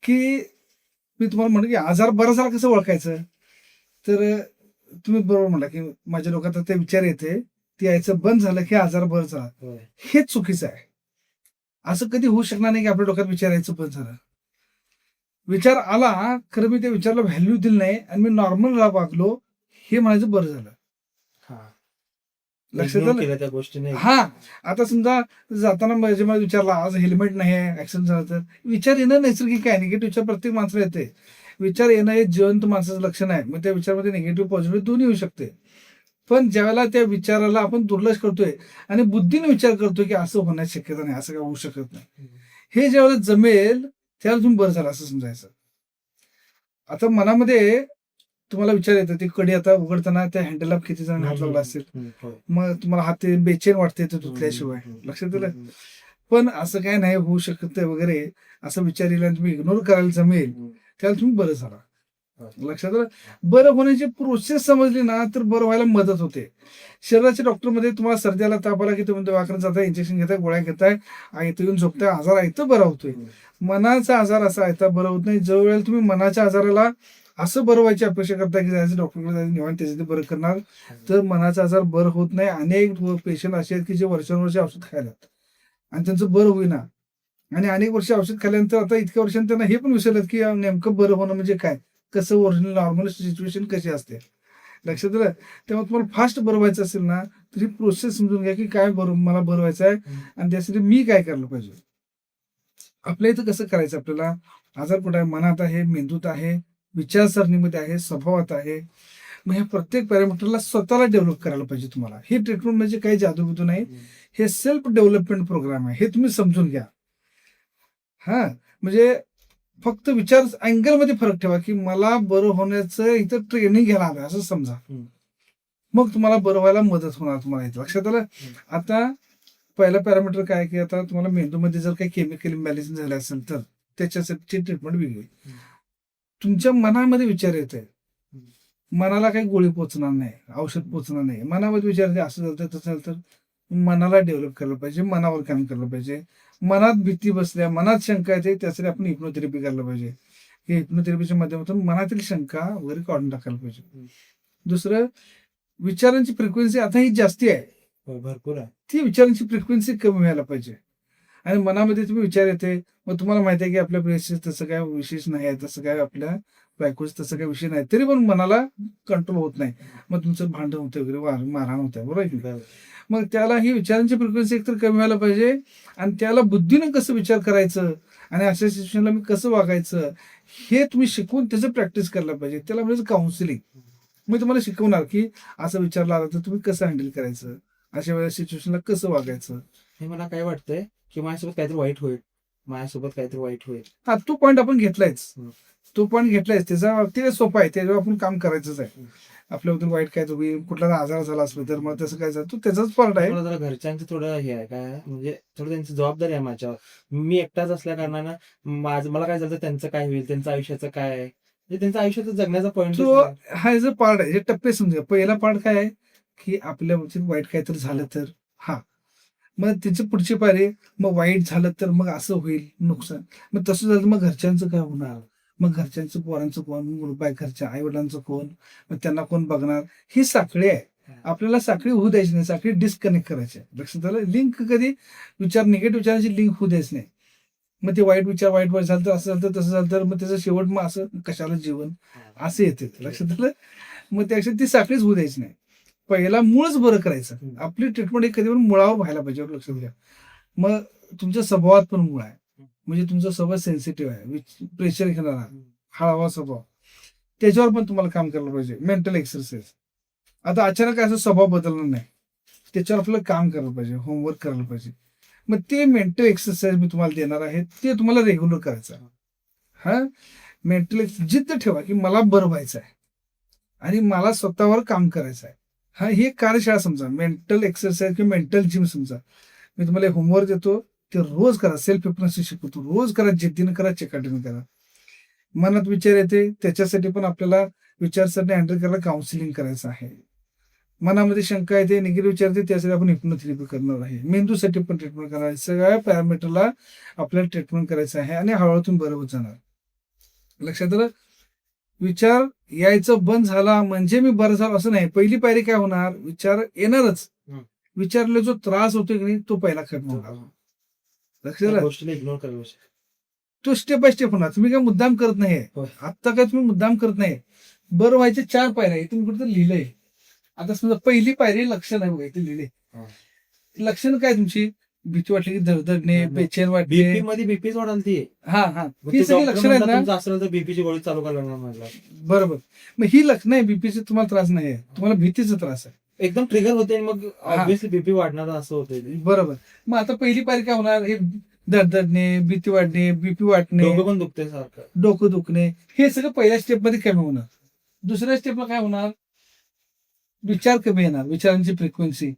की मी तुम्हाला म्हणतो की आजार बरा झाला कसं ओळखायचं? तर तुम्ही बरोबर म्हणला की माझ्या डोक्यात आता ते विचार येते, ते यायचं बंद झालं की आजार बरा झाला. होय. हेच चुकीचं आहे. असं कधी होऊ शकणार नाही की आपल्या डोक्यात विचार यायचं बंद झालं. विचार आला, खरं मी त्या विचाराला व्हॅल्यू दिली नाही आणि मी नॉर्मल वागलो, हे म्हणायचं बरं झालं. हां. लक्षात इग्नोर आलं? केलं त्या गोष्टीने. हां. आता समजा जाताना माझ्या मला विचारला, "आज हेल्मेट नाही आहे, ॲक्सिडेंट झाला तर." विचार येणं नैसर्गिक आहे. निगेटिव्ह विचार प्रत्येक माणसाला येते. विचार येणं हे जिवंत माणसाचं लक्षण आहे. मग त्या विचारामध्ये निगेटिव्ह, पॉझिटिव्ह दोन्ही येऊ शकते. पण ज्यावेळेला त्या विचाराला आपण दुर्लक्ष करतोय आणि बुद्धीने विचार करतोय, की असं होण्याची शक्यता नाही, असं काय होऊ शकत नाही. हे ज्यावेळेला जमेल, त्यावेळेला तुम्ही बरं झालं असं समजायचं. आता मनामध्ये तुम्हाला विचार येतो, ती कडी आता उघडताना त्या हँडलला किती जणांनी हात लावला असेल. होय. मग तुम्हाला हात ते बेचैन वाटते ते धुतल्याशिवाय. लक्षात आलं? पण असं काय नाही होऊ शकत आहे वगैरे असं विचार येईल आणि तुम्ही इग्नोर करायला जमेल, त्याला तुम्ही बरं झाला. लक्षात आलं? बरं होण्याची प्रोसेस समजली ना, तर बरं व्हायला मदत होते. शरीराच्या डॉक्टरमध्ये तुम्हाला सर्दी आला, ताप आला की तुम्ही दवाखान्यात जाताय, इंजेक्शन घेताय, गोळ्या घेताय, इथं येऊन झोपताय, आजार आहे तर बरा होतोय. मनाचा आजार असा आहे तर बरं होत नाही. जो वेळेला तुम्ही मनाच्या आजाराला असं बरं व्हायची अपेक्षा करता की जायचं डॉक्टरकडे जायचं निवांत त्याचं ते बरं करणार, तर मनाचा आजार बरं होत नाही. अनेक पेशंट असे आहेत की जे वर्षानुवर्षे औषध खायलात आणि त्यांचं बरं होईना आणि अनेक वर्ष औषध खाल्ल्यानंतर आता इतक्या वर्षांनी त्यांना हे पण विसरलं की नेमकं बरं होणं म्हणजे काय? कसं ओरिजिनल नॉर्मल सिच्युएशन कशी असते? लक्षात आलं? तेव्हा तुम्हाला फास्ट बरं व्हायचं असेल ना, तर ही प्रोसेस समजून घ्या की काय बरं मला बरं व्हायचं आहे आणि त्यासाठी मी काय करायला पाहिजे? आपल्या इथं कसं करायचं आपल्याला? आजार कुठे आहे? मनात आहे, मेंदूत आहे, विचारसरणीमध्ये आहे, स्वभावात आहे. मग ह्या प्रत्येक पॅरामीटरला स्वतःला डेव्हलप करायला पाहिजे तुम्हाला. ही ट्रीटमेंट म्हणजे काही जादूबिदू नाही. हे सेल्फ डेव्हलपमेंट प्रोग्राम आहे. हे तुम्ही समजून घ्या. हां, म्हणजे फक्त विचार अँगलमध्ये फरक ठेवा, की मला बरं होण्याचं इथं ट्रेनिंग घ्यायला आलोय असं समजा. मग तुम्हाला बरं व्हायला मदत होणार तुम्हाला इथं. लक्षात आलं? आता पहिला पॅरामीटर काय की आता तुम्हाला मेंदूमध्ये जर काही केमिकल इम्बॅलन्स झालं असेल तर त्याच्यासाठी ट्रीटमेंट वेगळी. तुमच्या मनामध्ये विचार येत आहे. मनाला काही गोळी पोचणार नाही, औषध पोचणार नाही. मनामध्ये विचार येते असं झालं तर तसं झालं तर मनाला डेव्हलप करायला पाहिजे, मनावर काम करायला पाहिजे. मनात भीती बसल्या, मनात शंका येते त्यासाठी आपण हिप्नोथेरपी करायला पाहिजे. हे हिप्नोथेरपीच्या माध्यमातून मनातील शंका वगैरे काढून टाकायला पाहिजे. दुसरं विचारांची फ्रिक्वेन्सी आता ही जास्ती आहे. भरपूर आहे. ती विचारांची फ्रिक्वेन्सी कमी व्हायला पाहिजे. आणि मनामध्ये तुम्ही विचार येते, मग तुम्हाला माहिती आहे की आपल्या प्रेयसीचं तसं काय विशेष नाही आहे, तसं काय आपल्या बायकोचं तसं काही विषय नाही. तरी पण मनाला कंट्रोल होत नाही. मग तुमचं भांडण होतं वगैरे, मारहाण होते, बरोबर आहे की नाही? मग त्याला ही विचारांची फ्रिक्वेन्सी एकतर कमी व्हायला पाहिजे आणि त्याला बुद्धीनं कसं विचार करायचं आणि अशा सिच्युएशनला मी कसं वागायचं, हे तुम्ही शिकवून त्याचं प्रॅक्टिस करायला पाहिजे. त्याला म्हणजे काउन्सिलिंग. मी तुम्हाला शिकवणार की असं विचारला आला तर तुम्ही कसं हँडल करायचं, अशा वेळेस सिच्युएशनला कसं वागायचं. हे मला काय वाटतंय की माझ्यासोबत काहीतरी वाईट होईल, माझ्यासोबत काहीतरी वाईट होईल. हा, तो पॉईंट आपण घेतलायच. तो पॉईंट घेतलायच. त्याचा ते सोपा आहे. त्याच्यावर आपण काम करायचंच आहे. आपल्याबद्दल वाईट काय तुम्ही कुठला आजार झाला असला तर मग तसं काय झालं, तो त्याचाच पार्ट आहे. मला जरा घरच्यांचं थोडं हे आहे काय म्हणजे थोडं त्यांची जबाबदारी आहे माझ्यावर. मी एकटाच असल्या कारणानं मला काय झालं तर त्यांचं काय होईल, त्यांचं आयुष्याचं काय आहे, म्हणजे त्यांचं आयुष्याचं जगण्याचा पॉईंट. तो हा जो पार्ट आहे, हे टप्पे समजा. पहिला पार्ट काय आहे की आपल्या बाबतीत वाईट काहीतरी झालं तर हा, मग त्याची पुढची पायरी, मग वाईट झालं तर मग असं होईल नुकसान. मग तसं झालं तर मग घरच्यांचं काय होणार, मग घरच्यांचं पोरांचं कोण, घरच्या आई वडिलांचं कोण, मग त्यांना कोण बघणार. ही साखळी आहे. आपल्याला साखळी होऊ द्यायची नाही, साखळी डिस्कनेक्ट करायची आहे. लक्षात आलं? लिंक कधी विचार निगेटिव्ह विचारांची लिंक होऊ द्यायची नाही. मग ते वाईट विचार वाईट झालं तर असं झालं तर तसं झालं तर मग त्याचं शेवट मग असं कशाला जीवन असं येते. लक्षात आलं? मग त्यापेक्षा ती साखळीच होऊ द्यायची नाही. पहिला मूळच बरं करायचं. आपली ट्रीटमेंट ही कधी पण मुळावर व्हायला पाहिजे, लक्षात घ्या. मग तुमच्या स्वभावात पण मूळ आहे. म्हणजे तुमचा स्वभाव सेन्सिटिव्ह आहे, प्रेशर घेणारा, हळवा स्वभाव, त्याच्यावर पण तुम्हाला काम करायला पाहिजे. Mental exercise. आता अचानक असं स्वभाव बदलणार नाही, त्याच्यावर आपल्याला काम करायला पाहिजे, होमवर्क करायला पाहिजे. मग ते मेंटल एक्सरसाइज मी तुम्हाला देणार आहे, ते तुम्हाला रेग्युलर करायचं आहे. हा, मेंटल जिद्द ठेवा की मला बरं व्हायचं आहे आणि मला स्वतःवर काम करायचं आहे. हा, ही एक कार्यशाळा समजा, मेंटल एक्सरसाइज किंवा मेंटल जिम समजा. मी तुम्हाला होमवर्क देतो, ते रोज करा. सेल्फ हिप्नोसिस शिकवतो, रोज करा, जिद्दीनं करा, चिकाटीनं करा. मनात विचार येते त्याच्यासाठी पण आपल्याला विचारसरणी हँडल करायला काउन्सिलिंग करायचं आहे. मनामध्ये शंका येते, निगेटिव्ह विचार येते, त्यासाठी आपण हिप्नोथेरपी करणार आहे. मेंदूसाठी पण ट्रीटमेंट करणार आहे. सगळ्या पॅरामीटरला आपल्याला ट्रीटमेंट करायचं आहे आणि हळूहळू तुम्ही बरं होत जाणार. लक्षात आलं. विचार यायचं बंद झाला म्हणजे मी बरं झालो असं नाही. पहिली पायरी काय होणार, विचार येणारच. हम्म. विचारला जो त्रास होतो की नाही तो पहिला कमी होणार. लक्षात त्या आलं. गोष्टीला इग्नोर करायला तो स्टेप बाय स्टेप होणार. तुम्ही काय मुद्दाम करत नाही. होय. आता काय तुम्ही मुद्दाम करत नाही. बरं व्हायचे 4 पायऱ्या आहे. तुम्ही कुठं लिहिलंय. आता समजा पहिली पायरी लक्षण आहे बघा, इथे लिहिले. हा. लक्षण काय तुमची, भीती वाटली की धडधडणे, हा, बेचैन वाटणे. बीपी मध्ये बीपीच वाढाल ती हा हा ही सगळी लक्षणं आहेत ना. तुमचं असलं तर बीपीची गोळी चालू करायला मला बरोबर. मग ही लक्षणं आहे. बीपीचे तुम्हाला त्रास नाही आहे, तुम्हाला भीतीचा त्रास आहे. एकदम ट्रिगर होते आणि मग ऑब्विसली बीपी वाढणार असं होते. बरोबर. मग आता पहिली पायरी काय होणार, हे धडधडणे, भीती वाढणे, बीपी वाटणे, डोकं पण दुखते सारखं, डोकं दुखणे, हे सगळं पहिल्या स्टेप मध्ये कमी होणार. दुसऱ्या स्टेपला काय होणार, विचार कमी येणार, विचारांची फ्रिक्वेन्सी,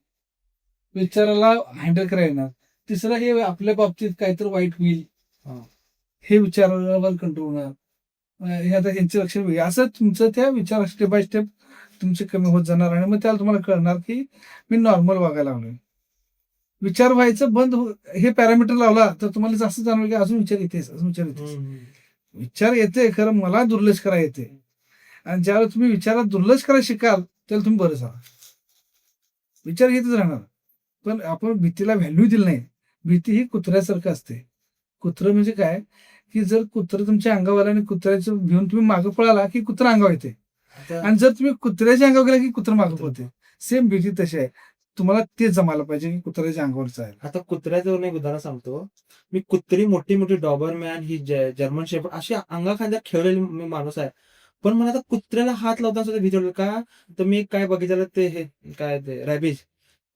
विचाराला हँडल करायला येणार. तिसरं हे आपल्या बाबतीत काहीतरी वाईट होईल, हा. हे विचारावर कंट्रोल होणार. हे आता यांचे लक्षण वेगळे. असं तुमचं त्या विचार स्टेप बाय स्टेप तुमचे कमी होत जाणार आणि मग त्याला तुम्हाला कळणार की मी नॉर्मल वागायला लागलोय. विचार व्हायचं बंद हे पॅरामीटर लावला तर तुम्हाला जास्त जाणवेल की अजून विचार येतेच, अजून विचार येतेच. विचार येते खरं, मला दुर्लक्ष करा येते. आणि ज्यावेळेस तुम्ही विचारात दुर्लक्ष करायला शिकाल त्याला तुम्ही बरं झाला. विचार येतच राहणार, पण आपण भीतीला व्हॅल्यू दिली नाही. भीती ही कुत्र्यासारखं असते. कुत्रं म्हणजे काय, की जर कुत्रं तुमच्या अंगावर आणि कुत्र्याचं घेऊन तुम्ही मागं पळाला की कुत्रं अंगावर येते, आणि जर तुम्ही कुत्र्याच्या अंगावर गेला की कुत्रं मागं पळते. सेम भीती तशी आहे. तुम्हाला तेच जमायला पाहिजे की कुत्र्याच्या अंगावरचं आहे. आता कुत्र्याचं एक उदाहरण सांगतो मी. कुत्री मोठी मोठी डॉबरमॅन, ही जर्मन शेपर्ड अशी अंगाखांद्या खेळलेली माणूस आहे. पण मला आता कुत्र्याला हात लावताना सुद्धा भीती वाटली का, तर मी काय बघितलं ते हे काय ते रॅबिज.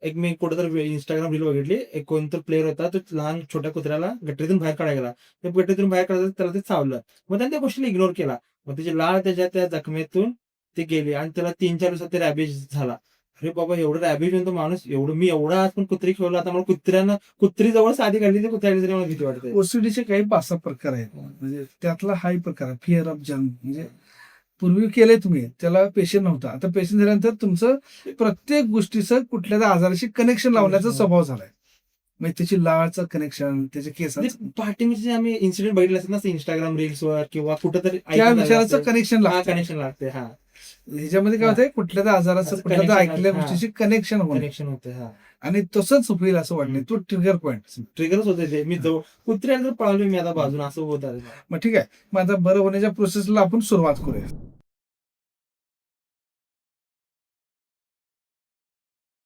एक मी कुठेतरी इंस्टाग्राम रील बघितली. एक कोणतर प्लेअर होता, तो लहान छोट्या कुत्र्याला गटरीतून बाहेर काढायला गेला. ते गटरीतून बाहेर काढायला त्याला ते चावलं. मग त्याने त्या गोष्टीला इग्नोर केला. मग त्याची लाळ त्याच्या त्या जखमेतून ते गेली आणि त्याला 3-4 दिवसात ते रॅबिज झाला. अरे बाबा, एवढं रॅबिज होऊन तो माणूस, मी एवढा आज पण कुत्री खेळलो. आता मला कुत्री जवळ साधी काढली तर कुत्र्याला तरी मला भीती वाटते. ओसीडीचे काही 5-6 प्रकार आहेत. म्हणजे त्यातला हा एक प्रकार आहे फिअर ऑफ जंक. म्हणजे पूर्वी केले तुम्ही, त्याला पेशंट नव्हता, आता पेशंट झाल्यानंतर तुमचं प्रत्येक गोष्टीचं कुठल्या आजाराशी कनेक्शन लावण्याचा स्वभाव झालाय. म्हणजे त्याची लाळचं कनेक्शन, त्याच्या केसाचं, पाठीमध्ये आम्ही इन्सिडेंट बघितले असतात ना इंस्टाग्राम रील्सवर किंवा कुठेतरी त्या विचाराचं कनेक्शन लागतं. कनेक्शन लागते. हा, ह्याच्यामध्ये काय होतंय, कुठल्या आजाराचं, असं कुठल्या connection, ऐकलेल्या हा. गोष्टीशी कनेक्शन होणं, कनेक्शन होते. हा, आणि तसंच होईल असं वाटणे, तो ट्रिगर पॉईंट. ट्रिगरच होते ते. मी जवळ कुत्र्याला जर पळालो मी आता बाजून असं होत आहे. मग ठीक आहे, मग आता बरं होण्याच्या प्रोसेसला आपण सुरुवात करूया.